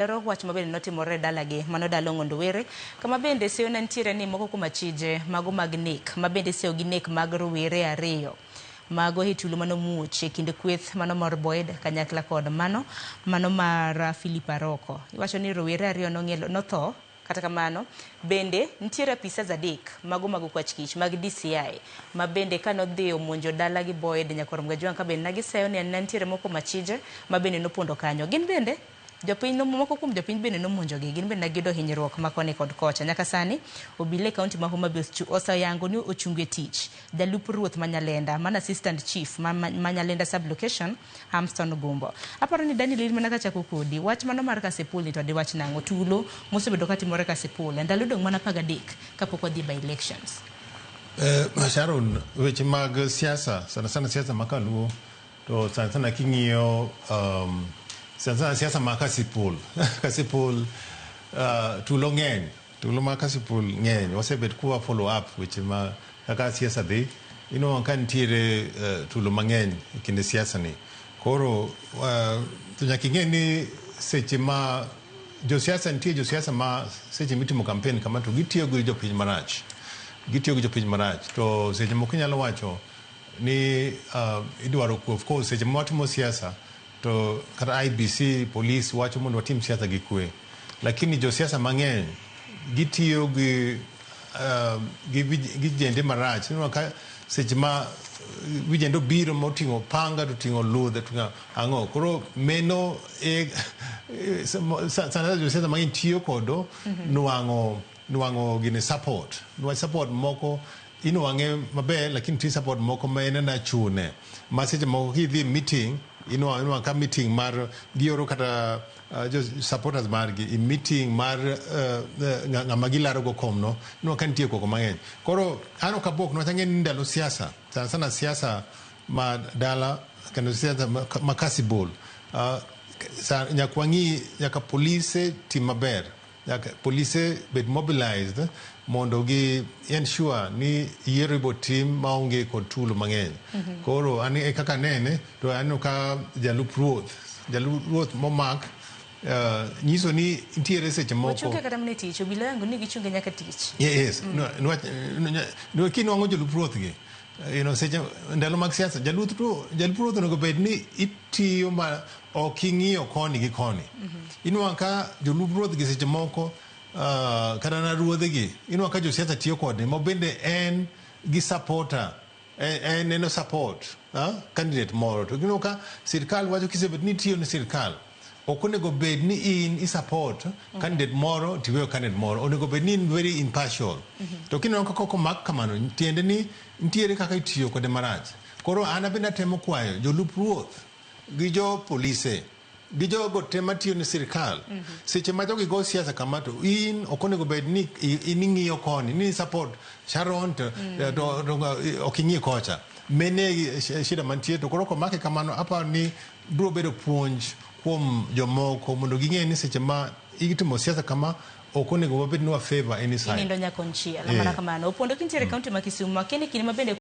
Ero wach mabende notimore dalagi mano dalo Ng'ondowere kama bende seyo nitiere ni moko kuom achije mago mag nek mabende seyo gi nek mag rowere ariyo mago hitulu mano muoch e kinde kweth mano mar Boyd kanyakla kod mano mar Philip Aroko. Iwacho ni rowere ariyo notho. Kata kamano bende nitiere apisas adek mago mag kwach kich mag DCI ma bende kanodhi omonjo dala gi Boyd Nyakorom Gajwang' ka bende nagiseyo ni nitiere moko machije ma bende nopondo kanyo. Gin bende jopiny moko kuom jopiny bende nomonjogi, gin bende nagiyudo hinyruok makoni kod kocha. Nyaka sani obile kaunti ma Homa Bay osayango ni ochunge tich jalup ruoth ma Nyalenda man assistant chief ma Nyalenda sublocation Hamston Gumbo. Aparo ni Daniel Ilma nakachako kodi wach mano mar Kasipul ni to di wach nango tulo mosebedo katimore Kasipul ndalo dong mana 13 kapok wadhi by elections. Sharon, weche mag siasa sana siasa makaluo to sana king'iyo siasa ma Kasipul Kasipul tulo ng'eny, tulo ma Kasipul ng'eny wasebet kuwa follow up weche ma kaka siasa dhi ka nitiere tulo mang'eny kinde siasa ni. Koro to nyaka ing'e ni seche ma josiasa nitie josiasa ma seche mitimo campaign kama to gitiyo gi jopiny marach, to seche moko nyalo wacho ni idwaro of course seche ma watimo siasa to kata IBC police wacho mondo watim siasa gi kwe, lakini josiasa mang'eny gitiyo gi jende marach. Ka seche ma vijendo biro moting'o panga to ting'o ludhe to ang'o, koro meno sana josiasa mang'eny tiyo kodo nuang'o gine support moko inuang'e maber, lakini ti support moko ma en na chune ma seche moko kidhi meeting inuang'o ka meeting mar gioro kata supporters margi i meeting mar ng'ama gilaro go komno ka nitie koko mang'eny. Koro an ok abok nwachang'e ni ndalo siasa sana siasa ma dala kendo siasa ma Kasipul nyaka polise tim maber, nyaka polise bed mobilized mondo gi ensure ni yiero ibo tim maonge kod tulo mang'eny. Koro an e kaka nene to aneno ka jalup ruoth momak nyiso ni nitiere seche moko ochunge kata mne tich obila yangu ni gichunge nyaka tich. Yes, no kinwang'o jolup ruoth gi seche ndalo mag siasa jalup ruoth onego bed ni itiyo ma ok ing'iyo koni gi koni. Inwang'o ka jolup ruoth gi seche moko kata na ruodhe gi inwang'o ka josiasa tiyo kodgi ma bende en gi supporter en support candidate moro, to ginwang'o ka sirkal wacho kisebet ni tiyo ni sirkal ok onego bed ni in i-support candidate moro tiweyo candidate moro, onego bed ni in very impartial. To kineno kaka omak kamano tiende ni nitiere kaka itiyo kode marach. Koro an bende atemo kwayo jolup ruoth gi jo polise gi jogo te matiyo ni sirkal seche ma jogi go siasa kama to in ok onego bed ni ing'iyo koni ni support Sharon to ok ing'iyo kocha mene shida mantie. To koro komake kamano aparo ni biro bedo puonj kuom jomoko mondo ging'e ni seche ma itimo siasa kama ok onego wabed ni wa favor any side. Inindo nyakonchia lamana kamano opondo kintiere kaunti ma Kisumu makene kini mabende